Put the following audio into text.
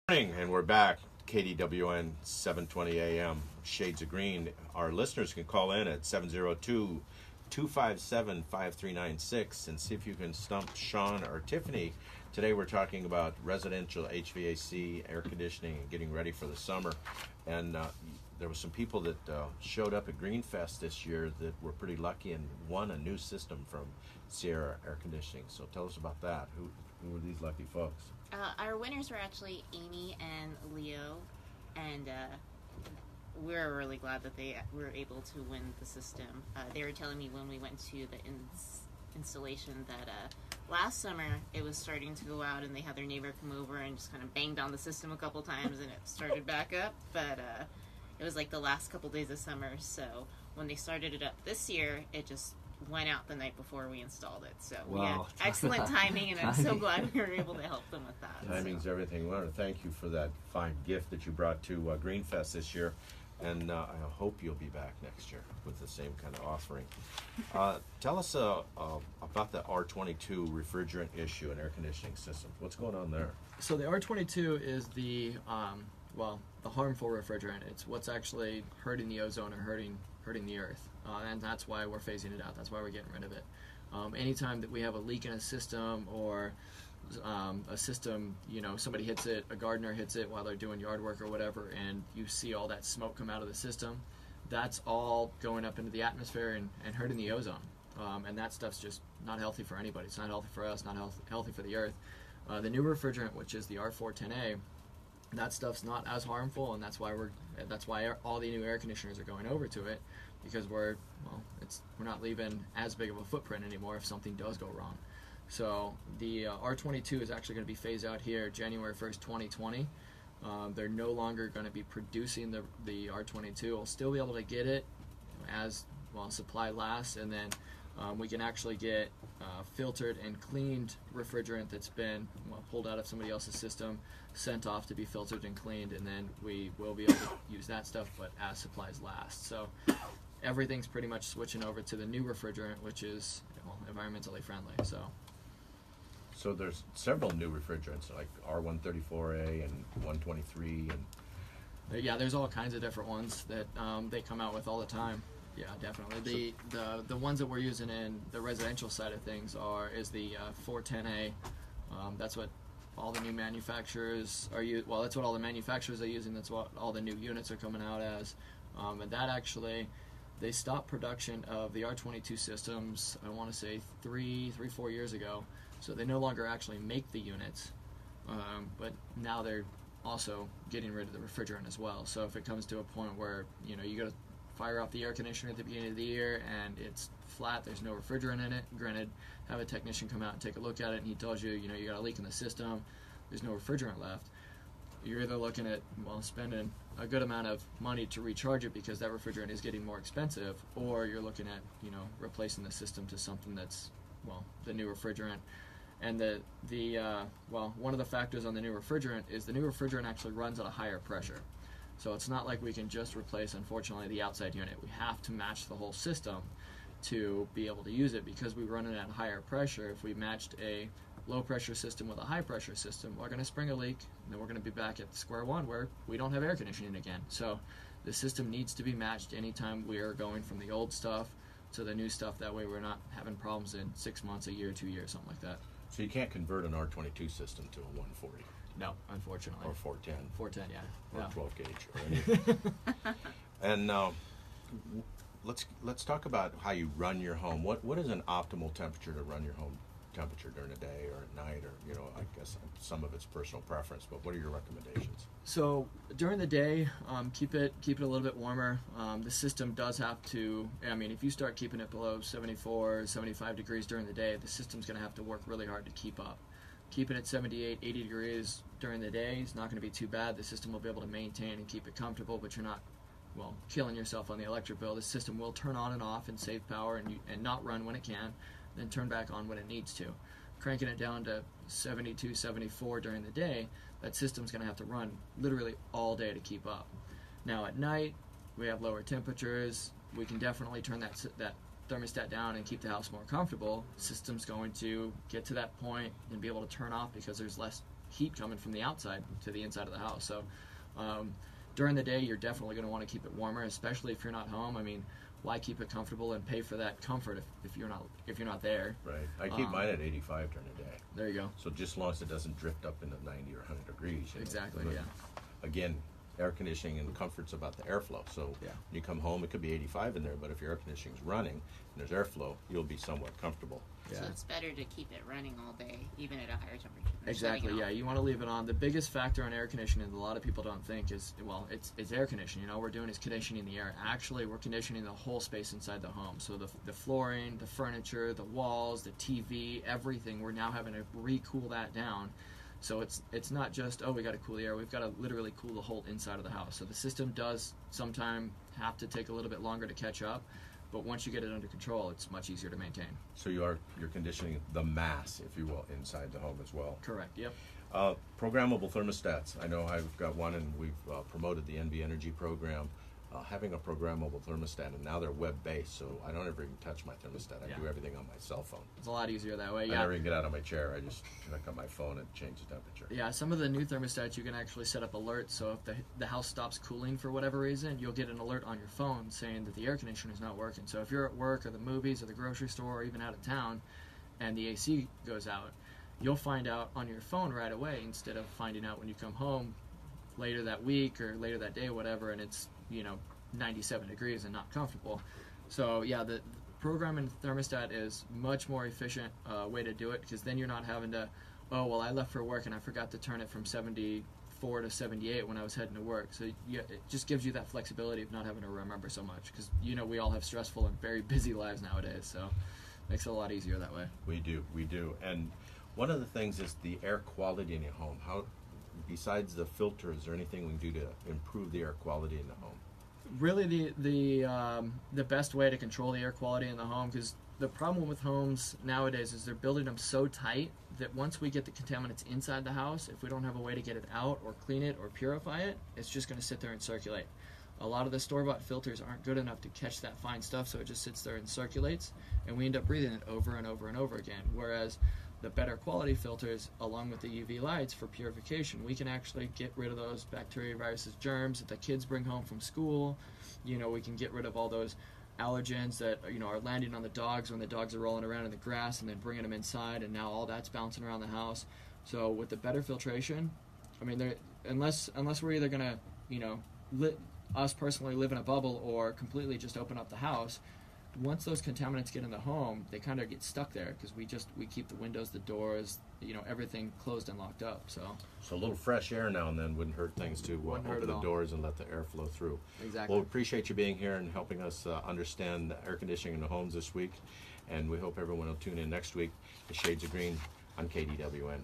Morning, and we're back. KDWN 720 AM, Shades of Green. Our listeners can call in at 702-257-5396 and see if you can stump Shawn or Tiffany. Today we're talking about residential HVAC, air conditioning, and getting ready for the summer. And there were some people that showed up at Greenfest this year that were pretty lucky and won a new system from Sierra Air Conditioning. So tell us about that. Who were these lucky folks? Our winners were actually Amy and Leo, and we're really glad that they were able to win the system. They were telling me when we went to the installation that last summer it was starting to go out, and they had their neighbor come over and just kind of banged on the system a couple times, and it started back up. But it was like the last couple days of summer, so when they started it up this year, it just went out the night before we installed it. So we had excellent timing, and I'm so glad we were able to help them with that. Timing's everything. We want to thank you for that fine gift that you brought to Greenfest this year, and I hope you'll be back next year with the same kind of offering. Tell us about the R22 refrigerant issue and air conditioning systems. What's going on there? So the R22 is the harmful refrigerant. It's what's actually hurting the ozone or hurting the earth. And that's why we're phasing it out. That's why we're getting rid of it. Anytime that we have a leak in a system or a system, somebody hits it, a gardener hits it while they're doing yard work or whatever, and you see all that smoke come out of the system, that's all going up into the atmosphere and hurting the ozone. And that stuff's just not healthy for anybody. It's not healthy for us, not healthy for the earth. The new refrigerant, which is the R410A, that stuff's not as harmful, and that's why all the new air conditioners are going over to it, because we're not leaving as big of a footprint anymore if something does go wrong. So the R22 is actually going to be phased out here January 1st, 2020. They're no longer going to be producing the R22. We'll still be able to get it as supply lasts, and then we can actually get filtered and cleaned refrigerant that's been pulled out of somebody else's system, sent off to be filtered and cleaned, and then we will be able to use that stuff, but as supplies last. So everything's pretty much switching over to the new refrigerant, which is environmentally friendly. So there's several new refrigerants like R134A and 123 and yeah, there's all kinds of different ones that they come out with all the time. Yeah, definitely. The ones that we're using in the residential side of things is the 410A. That's what all the new manufacturers are using. Well, that's what all the manufacturers are using. That's what all the new units are coming out as. And that actually, they stopped production of the R22 systems, I want to say 4 years ago. So they no longer actually make the units. But now they're also getting rid of the refrigerant as well. So if it comes to a point where, you got to fire off the air conditioner at the beginning of the year and it's flat, there's no refrigerant in it, granted, have a technician come out and take a look at it, and he tells you, you got a leak in the system, there's no refrigerant left, you're either looking at spending a good amount of money to recharge it because that refrigerant is getting more expensive, or you're looking at replacing the system to something that's the new refrigerant. And one of the factors on the new refrigerant is the new refrigerant actually runs at a higher pressure. So it's not like we can just replace, unfortunately, the outside unit. We have to match the whole system to be able to use it, because we run it at higher pressure. If we matched a low pressure system with a high pressure system, we're going to spring a leak, and then we're going to be back at square one where we don't have air conditioning again. So the system needs to be matched anytime we are going from the old stuff to the new stuff. That way we're not having problems in 6 months, a year, 2 years, something like that. So you can't convert an R22 system to a 140? No, unfortunately. Or 410? 410, yeah. Or 12 gauge or anything. And let's talk about how you run your home. What is an optimal temperature to run your home temperature during the day or at night, or I guess some of it's personal preference, but what are your recommendations? So during the day, keep it a little bit warmer. The system does have to, if you start keeping it below 74, 75 degrees during the day, the system's going to have to work really hard to keep up. Keeping it 78, 80 degrees during the day is not going to be too bad. The system will be able to maintain and keep it comfortable, but you're not killing yourself on the electric bill. The system will turn on and off and save power and not run when it can, then turn back on when it needs to. Cranking it down to 72, 74 during the day, that system's going to have to run literally all day to keep up. Now at night, we have lower temperatures. We can definitely turn that thermostat down and keep the house more comfortable. The system's going to get to that point and be able to turn off because there's less heat coming from the outside to the inside of the house. So during the day, you're definitely going to want to keep it warmer, especially if you're not home. I mean, why keep it comfortable and pay for that comfort if you're not there? Right. I keep mine at 85 during the day. There you go. So just as long as it doesn't drift up into 90 or 100 degrees. Exactly. But Yeah. Again, air conditioning and the comfort's about the airflow. So Yeah. when you come home, it could be 85 in there, but if your air conditioning's running and there's airflow, you'll be somewhat comfortable. Yeah. So it's better to keep it running all day, even at a higher temperature. than Exactly. shutting it Yeah, off. you want to leave it on. The biggest factor on air conditioning that a lot of people don't think is, well, it's air conditioning. All we're doing is conditioning the air. Actually, we're conditioning the whole space inside the home. So the flooring, the furniture, the walls, the TV, everything. We're now having to re-cool that down. So it's not just, oh, we got to cool the air. We've got to literally cool the whole inside of the house. So the system does sometimes have to take a little bit longer to catch up. But once you get it under control, it's much easier to maintain. So you're conditioning the mass, if you will, inside the home as well. Correct. Yep. Programmable thermostats. I know I've got one, and we've promoted the NV Energy program. Having a programmable thermostat, and now they're web-based, so I don't ever even touch my thermostat. I Yeah. do everything on my cell phone. It's a lot easier that way. I Yeah. never even get out of my chair. I just connect on my phone and change the temperature. Yeah, some of the new thermostats you can actually set up alerts. So if the house stops cooling for whatever reason, you'll get an alert on your phone saying that the air conditioner is not working. So if you're at work or the movies or the grocery store or even out of town, and the AC goes out, you'll find out on your phone right away instead of finding out when you come home later that week or later that day, whatever, and it's 97 degrees and not comfortable. So yeah, the programming thermostat is much more efficient way to do it, because then you're not having to, oh, well, I left for work and I forgot to turn it from 74 to 78 when I was heading to work. So it just gives you that flexibility of not having to remember so much, because we all have stressful and very busy lives nowadays, so it makes it a lot easier that way. We do. And one of the things is the air quality in your home. How, besides the filter, is there anything we can do to improve the air quality in the home? Really, the best way to control the air quality in the home, because the problem with homes nowadays is they're building them so tight that once we get the contaminants inside the house, if we don't have a way to get it out or clean it or purify it, it's just going to sit there and circulate. A lot of the store-bought filters aren't good enough to catch that fine stuff, so it just sits there and circulates, and we end up breathing it over and over and over again. Whereas the better quality filters, along with the UV lights for purification, we can actually get rid of those bacteria, viruses, germs that the kids bring home from school. We can get rid of all those allergens that are landing on the dogs when the dogs are rolling around in the grass and then bringing them inside, and now all that's bouncing around the house. So with the better filtration, I mean, unless we're either gonna us personally live in a bubble or completely just open up the house, once those contaminants get in the home, they kind of get stuck there, because we keep the windows, the doors, everything closed and locked up. So a little fresh air now and then wouldn't hurt things to Wouldn't hurt open at the all. doors and let the air flow through. exactly. Well, we appreciate you being here and helping us understand the air conditioning in the homes this week, and we hope everyone will tune in next week to Shades of Green on KDWN.